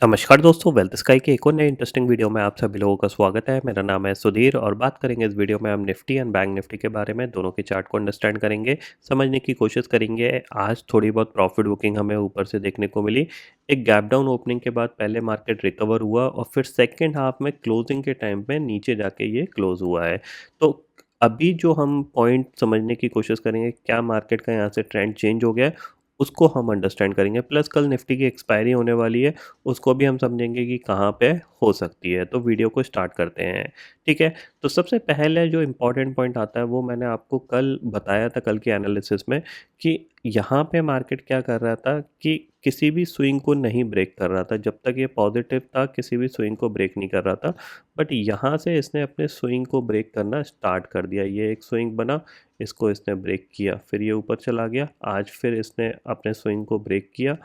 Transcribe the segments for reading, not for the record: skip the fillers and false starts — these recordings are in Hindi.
नमस्कार दोस्तों, वेल्थ स्काई के एक और नए इंटरेस्टिंग वीडियो में आप सभी लोगों का स्वागत है। मेरा नाम है सुधीर और बात करेंगे इस वीडियो में हम निफ्टी एंड बैंक निफ्टी के बारे में। दोनों के चार्ट को अंडरस्टैंड करेंगे, समझने की कोशिश करेंगे। आज थोड़ी बहुत प्रॉफिट बुकिंग हमें ऊपर से देखने को मिली। एक गैप डाउन ओपनिंग के बाद पहले मार्केट रिकवर हुआ और फिर सेकेंड हाफ में क्लोजिंग के टाइम पे नीचे जाके ये क्लोज हुआ है। तो अभी जो हम पॉइंट समझने की कोशिश करेंगे, क्या मार्केट का यहाँ से ट्रेंड चेंज हो गया है, उसको हम अंडरस्टैंड करेंगे। प्लस कल निफ्टी की एक्सपायरी होने वाली है, उसको भी हम समझेंगे कि कहाँ पे हो सकती है। तो वीडियो को स्टार्ट करते हैं। ठीक है, तो सबसे पहले जो इम्पोर्टेंट पॉइंट आता है वो मैंने आपको कल बताया था, कल के एनालिसिस में, कि यहाँ पे मार्केट क्या कर रहा था कि किसी भी स्विंग को नहीं ब्रेक कर रहा था। जब तक ये पॉजिटिव था किसी भी स्विंग को ब्रेक नहीं कर रहा था, बट यहाँ से इसने अपने स्विंग को ब्रेक करना स्टार्ट कर दिया। ये एक स्विंग बना, इसको इसने ब्रेक किया, फिर ये ऊपर चला गया। आज फिर इसने अपने स्विंग को ब्रेक किया,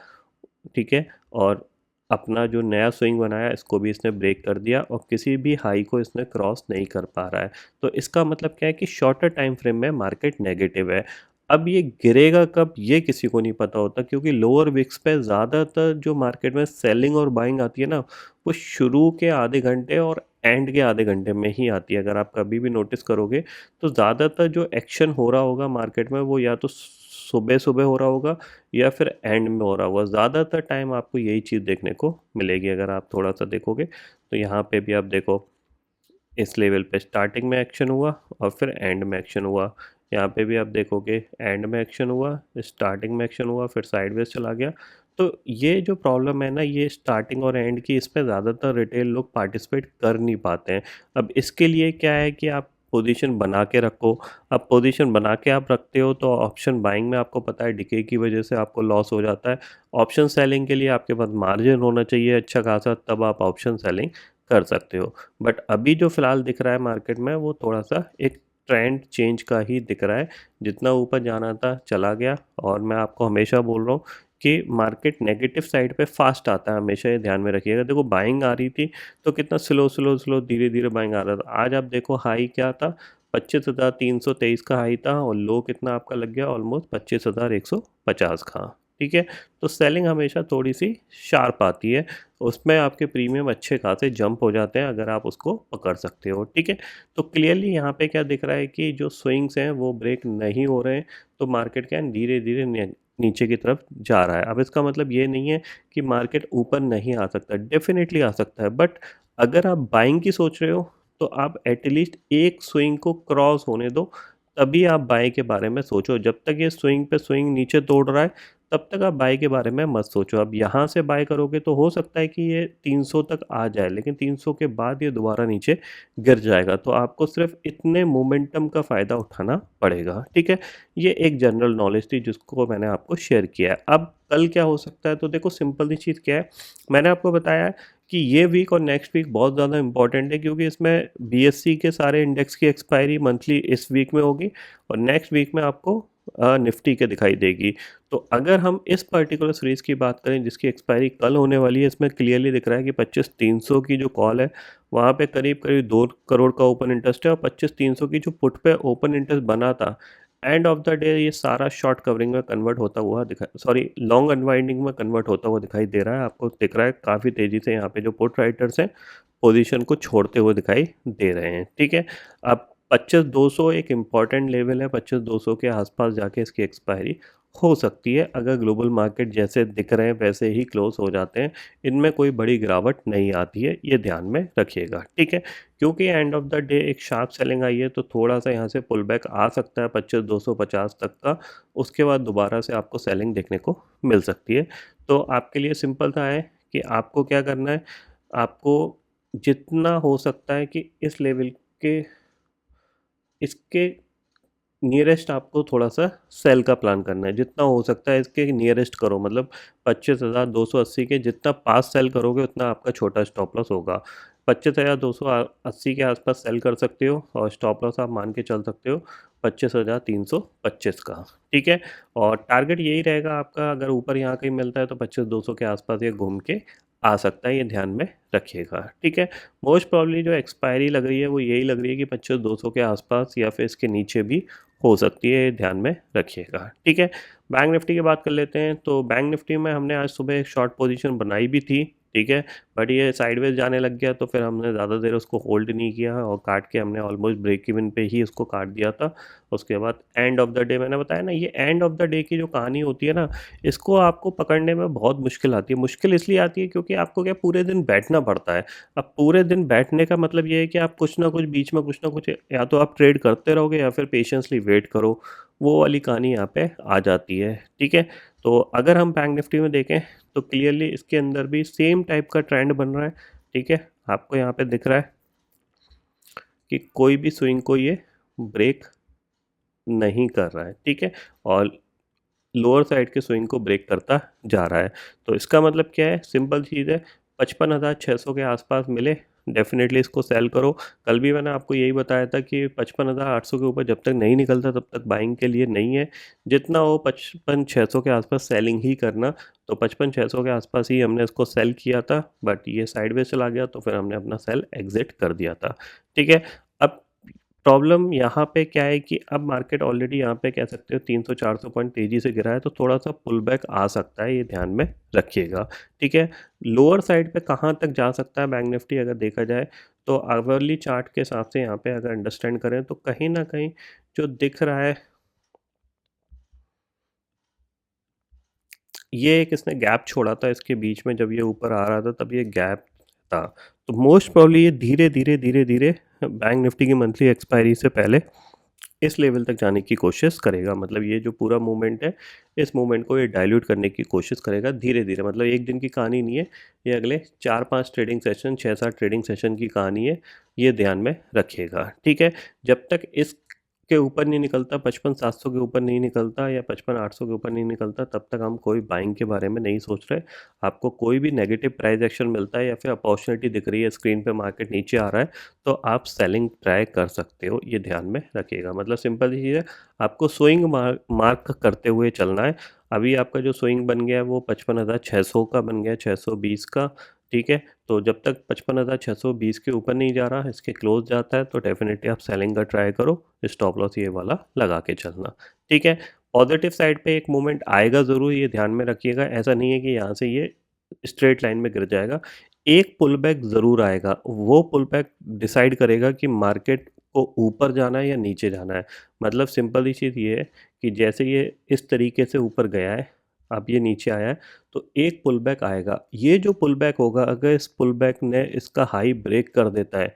ठीक है, और अपना जो नया स्विंग बनाया इसको भी इसने ब्रेक कर दिया और किसी भी हाई को इसने क्रॉस नहीं कर पा रहा है। तो इसका मतलब क्या है कि शॉर्टर टाइम फ्रेम में मार्केट नेगेटिव है। अब ये गिरेगा कब ये किसी को नहीं पता होता, क्योंकि लोअर विक्स पे ज़्यादातर जो मार्केट में सेलिंग और बाइंग आती है ना, वो शुरू के आधे घंटे और एंड के आधे घंटे में ही आती है। अगर आप कभी भी नोटिस करोगे तो ज़्यादातर जो एक्शन हो रहा होगा मार्केट में वो या तो सुबह सुबह हो रहा होगा या फिर एंड में हो रहा होगा। ज़्यादातर टाइम आपको यही चीज़ देखने को मिलेगी। अगर आप थोड़ा सा देखोगे तो यहाँ पे भी आप देखो, इस लेवल पे स्टार्टिंग में एक्शन हुआ और फिर एंड में एक्शन हुआ। यहाँ पे भी आप देखोगे एंड में एक्शन हुआ, स्टार्टिंग में एक्शन हुआ, फिर साइडवेज चला गया। तो ये जो प्रॉब्लम है ना, ये स्टार्टिंग और एंड की, इसमें ज़्यादातर रिटेल लोग पार्टिसिपेट कर नहीं पाते हैं। अब इसके लिए क्या है कि आप पोजीशन बना के रखो। अब पोजीशन बना के आप रखते हो तो ऑप्शन बाइंग में आपको पता है डिके की वजह से आपको लॉस हो जाता है। ऑप्शन सेलिंग के लिए आपके पास मार्जिन होना चाहिए अच्छा खासा, तब आप ऑप्शन सेलिंग कर सकते हो। बट अभी जो फ़िलहाल दिख रहा है मार्केट में वो थोड़ा-सा एक ट्रेंड चेंज का ही दिख रहा है। जितना ऊपर जाना था चला गया, और मैं आपको हमेशा बोल रहा हूँ कि मार्केट नेगेटिव साइड पे फ़ास्ट आता है, हमेशा ये ध्यान में रखिएगा। देखो बाइंग आ रही थी तो कितना स्लो धीरे-धीरे बाइंग आ रहा था। आज आप देखो हाई क्या था, 25,323 का हाई था और लो कितना आपका लग गया, ऑलमोस्ट 25,150 का। ठीक है, तो सेलिंग हमेशा थोड़ी-सी शार्प आती है, उसमें आपके प्रीमियम अच्छे खासे जंप हो जाते हैं अगर आप उसको पकड़ सकते हो। ठीक है, तो क्लियरली यहाँ पे क्या दिख रहा है कि जो स्विंग्स हैं वो ब्रेक नहीं हो रहे हैं, तो मार्केट क्या है धीरे धीरे नीचे की तरफ जा रहा है। अब इसका मतलब ये नहीं है कि मार्केट ऊपर नहीं आ सकता, डेफिनेटली आ सकता है। बट अगर आप बाइंग की सोच रहे हो तो आप एटलीस्ट एक स्विंग को क्रॉस होने दो, तभी आप बाय के बारे में सोचो। जब तक ये स्विंग पे स्विंग नीचे तोड़ रहा है तब तक आप बाय के बारे में मत सोचो। अब यहाँ से बाय करोगे तो हो सकता है कि ये 300 तक आ जाए, लेकिन 300 के बाद ये दोबारा नीचे गिर जाएगा। तो आपको सिर्फ इतने मोमेंटम का फ़ायदा उठाना पड़ेगा। ठीक है, ये एक जनरल नॉलेज थी जिसको मैंने आपको शेयर किया है। अब कल क्या हो सकता है, तो देखो सिंपल सी चीज़ क्या है, मैंने आपको बताया है कि ये वीक और नेक्स्ट वीक बहुत ज़्यादा इंपॉर्टेंट है, क्योंकि इसमें बीएससी के सारे इंडेक्स की एक्सपायरी मंथली इस वीक में होगी और नेक्स्ट वीक में आपको निफ्टी के दिखाई देगी। तो अगर हम इस पर्टिकुलर सीरीज़ की बात करें जिसकी एक्सपायरी कल होने वाली है, इसमें क्लियरली दिख रहा है कि 25,300 की जो कॉल है वहाँ पे करीब करीब 2 करोड़ का ओपन इंटरेस्ट है, और 25,300 की जो पुट पे ओपन इंटरेस्ट बना था, एंड ऑफ द डे ये सारा शॉर्ट कवरिंग में कन्वर्ट होता हुआ लॉन्ग अनवाइंडिंग में कन्वर्ट होता हुआ दिखाई दे रहा है। आपको दिख रहा है काफ़ी तेज़ी से यहाँ पे जो पुट राइटर्स हैं पोजीशन को छोड़ते हुए दिखाई दे रहे हैं। ठीक है, अब 25,200 एक इम्पॉर्टेंट लेवल है, 25,200 के आसपास जाके इसकी एक्सपायरी हो सकती है अगर ग्लोबल मार्केट जैसे दिख रहे हैं वैसे ही क्लोज हो जाते हैं। इनमें कोई बड़ी गिरावट नहीं आती है, ये ध्यान में रखिएगा। ठीक है, क्योंकि एंड ऑफ द डे एक शार्प सेलिंग आई है तो थोड़ा सा यहाँ से पुल बैक आ सकता है 25,250 तक का। उसके बाद दोबारा से आपको सेलिंग देखने को मिल सकती है। तो आपके लिए सिंपल सा है कि आपको क्या करना है, आपको जितना हो सकता है कि इस लेवल के, इसके नियरेस्ट आपको थोड़ा-सा सेल का प्लान करना है। जितना हो सकता है इसके नियरेस्ट करो, मतलब 25,280 के जितना पास सेल करोगे उतना आपका छोटा स्टॉप लॉस होगा। 25,280 के आसपास सेल कर सकते हो और स्टॉप लॉस आप मान के चल सकते हो 25,325 का। ठीक है? और टारगेट यही रहेगा आपका, अगर ऊपर यहाँ कहीं मिलता है तो 25,200 के आसपास ये घूम के आ सकता है, ये ध्यान में रखिएगा। ठीक है? मोस्ट प्रोबेबली जो एक्सपायरी लग रही है वो यही लग रही है कि 25,200 के आसपास या फिर इसके नीचे भी हो सकती है, ध्यान में रखिएगा। ठीक है, बैंक निफ्टी की बात कर लेते हैं। तो बैंक निफ्टी में हमने आज सुबह एक शॉर्ट पोजीशन बनाई भी थी, ठीक है। बट ये साइडवेज जाने लग गया तो फिर हमने ज़्यादा देर उसको होल्ड नहीं किया और काट के हमने ऑलमोस्ट ब्रेक इवन पे ही उसको काट दिया था। उसके बाद एंड ऑफ द डे मैंने बताया ना, ये एंड ऑफ द डे की जो कहानी होती है ना, इसको आपको पकड़ने में बहुत मुश्किल आती है। मुश्किल इसलिए आती है क्योंकि आपको क्या पूरे दिन बैठना पड़ता है। अब पूरे दिन बैठने का मतलब ये है कि आप कुछ ना कुछ बीच में कुछ ना कुछ, या तो आप ट्रेड करते रहोगे या फिर पेशेंसली वेट करो, वो वाली कहानी यहाँ पे आ जाती है। ठीक है। तो अगर हम बैंक निफ्टी में देखें तो क्लियरली इसके अंदर भी सेम टाइप का ट्रेंड बन रहा है। ठीक है। आपको यहाँ पे दिख रहा है कि कोई भी स्विंग को ये ब्रेक नहीं कर रहा है। ठीक है। और लोअर साइड के स्विंग को ब्रेक करता जा रहा है। तो इसका मतलब क्या है, सिंपल चीज़ है, 55,600 के आसपास मिले डेफिनेटली इसको सेल करो। कल भी मैंने आपको यही बताया था कि 55,800 के ऊपर जब तक नहीं निकलता तब तक बाइंग के लिए नहीं है। जितना हो 55,600 के आसपास सेलिंग ही करना। तो 55,600 के आसपास ही हमने इसको सेल किया था, बट ये साइडवेज चला गया तो फिर हमने अपना सेल एग्जिट कर दिया था। ठीक है। अब प्रॉब्लम यहाँ पे क्या है कि अब मार्केट ऑलरेडी यहाँ पे कह सकते हो 300-400 पॉइंट तेजी से गिरा है, तो थोड़ा सा पुल बैक आ सकता है, ये ध्यान में रखिएगा। ठीक है। लोअर साइड पे कहाँ तक जा सकता है बैंक निफ्टी अगर देखा जाए तो आवरली चार्ट के हिसाब से यहाँ पे अगर अंडरस्टैंड करें तो कहीं ना कहीं जो दिख रहा है, ये एक इसने गैप छोड़ा था इसके बीच में, जब ये ऊपर आ रहा था तब ये गैप था। तो मोस्ट प्रॉब्ली ये धीरे धीरे धीरे धीरे बैंक निफ्टी की मंथली एक्सपायरी से पहले इस लेवल तक जाने की कोशिश करेगा। मतलब ये जो पूरा मूवमेंट है, इस मूवमेंट को ये डाइल्यूट करने की कोशिश करेगा धीरे धीरे। मतलब एक दिन की कहानी नहीं है, ये अगले 4-5 ट्रेडिंग सेशन, 6-7 ट्रेडिंग सेशन की कहानी है, ये ध्यान में रखिएगा। ठीक है। जब तक इस के ऊपर नहीं निकलता, 55,700 के ऊपर नहीं निकलता या 55,800 के ऊपर नहीं निकलता, तब तक हम कोई बाइंग के बारे में नहीं सोच रहे। आपको कोई भी नेगेटिव प्राइस एक्शन मिलता है या फिर अपॉर्चुनिटी दिख रही है, स्क्रीन पे मार्केट नीचे आ रहा है, तो आप सेलिंग ट्राई कर सकते हो, ये ध्यान में रखिएगा। मतलब सिंपल चीज़ है, आपको स्विंग मार्क करते हुए चलना है। अभी आपका जो स्विंग बन गया है वो 55,600 का बन गया, 620 का। ठीक है। तो जब तक 55,620 के ऊपर नहीं जा रहा, इसके क्लोज जाता है, तो डेफिनेटली आप सेलिंग का ट्राई करो, स्टॉप लॉस ये वाला लगा के चलना। ठीक है। पॉजिटिव साइड पे एक मोमेंट आएगा ज़रूर, ये ध्यान में रखिएगा। ऐसा नहीं है कि यहाँ से ये स्ट्रेट लाइन में गिर जाएगा। एक पुल बैक ज़रूर आएगा, वो पुल बैक डिसाइड करेगा कि मार्केट को ऊपर जाना है या नीचे जाना है। मतलब सिंपल सी चीज़ ये है कि जैसे ये इस तरीके से ऊपर गया है, अब ये नीचे आया है, तो एक पुल बैक आएगा। ये जो पुल बैक होगा, अगर इस पुल बैक ने इसका हाई ब्रेक कर देता है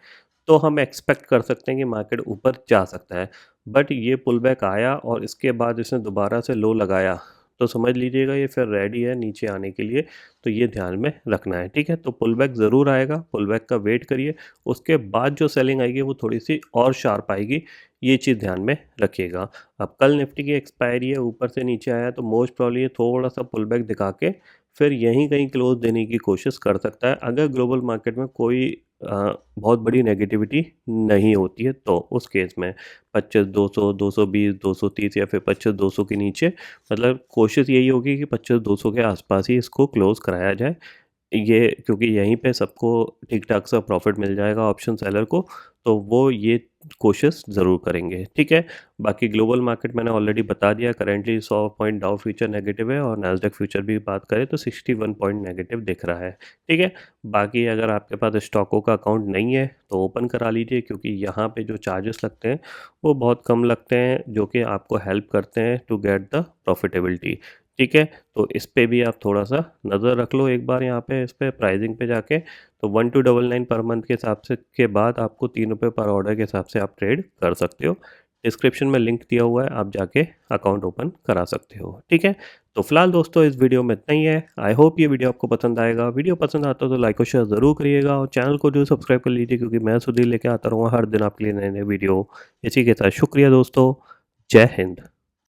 तो हम एक्सपेक्ट कर सकते हैं कि मार्केट ऊपर जा सकता है। बट ये पुल बैक आया और इसके बाद इसने दोबारा से लो लगाया, तो समझ लीजिएगा ये फिर रेडी है नीचे आने के लिए। तो ये ध्यान में रखना है। ठीक है। तो पुल बैक ज़रूर आएगा, पुल बैक का वेट करिए, उसके बाद जो सेलिंग आएगी वो थोड़ी सी और शार्प आएगी, ये चीज़ ध्यान में रखिएगा। अब कल निफ्टी की एक्सपायरी है, ऊपर से नीचे आया, तो मोस्ट प्रॉब्ली ये थोड़ा सा पुल बैक दिखा के फिर यहीं कहीं क्लोज देने की कोशिश कर सकता है, अगर ग्लोबल मार्केट में कोई बहुत बड़ी नेगेटिविटी नहीं होती है। तो उस केस में 25,200, 220, 230 या फिर 25,200 के नीचे, मतलब कोशिश यही होगी कि 25,200 के आसपास ही इसको क्लोज कराया जाए। ये क्योंकि यहीं पे सबको ठीक-ठाक सा प्रॉफ़िट मिल जाएगा ऑप्शन सेलर को, तो वो ये कोशिश ज़रूर करेंगे। ठीक है। बाकी ग्लोबल मार्केट मैंने ऑलरेडी बता दिया, करेंटली 100 पॉइंट डाउ फ्यूचर नेगेटिव है और नैस्डैक फ्यूचर भी बात करें तो 61 पॉइंट नेगेटिव दिख रहा है। ठीक है। बाकी अगर आपके पास स्टॉकों का अकाउंट नहीं है तो ओपन करा लीजिए, क्योंकि यहाँ पे जो चार्जेस लगते हैं वो बहुत कम लगते हैं, जो कि आपको हेल्प करते हैं टू गेट द प्रॉफिटेबिलिटी। ठीक है। तो इस पे भी आप थोड़ा सा नज़र रख लो एक बार, यहाँ पे इस पे प्राइसिंग पे जाके। तो 1299 पर मंथ के हिसाब से के बाद आपको ₹3 पर ऑर्डर के हिसाब से आप ट्रेड कर सकते हो। डिस्क्रिप्शन में लिंक दिया हुआ है, आप जाके अकाउंट ओपन करा सकते हो। ठीक है। तो फिलहाल दोस्तों इस वीडियो में इतना ही है। आई होप ये वीडियो आपको पसंद आएगा। वीडियो पसंद आता हो तो लाइक और शेयर ज़रूर करिएगा और चैनल को जो सब्सक्राइब कर लीजिए, क्योंकि मैं सुधीर लेके आता रहूँगा हर दिन आपके लिए नए नए वीडियो। इसी के साथ शुक्रिया दोस्तों। जय हिंद।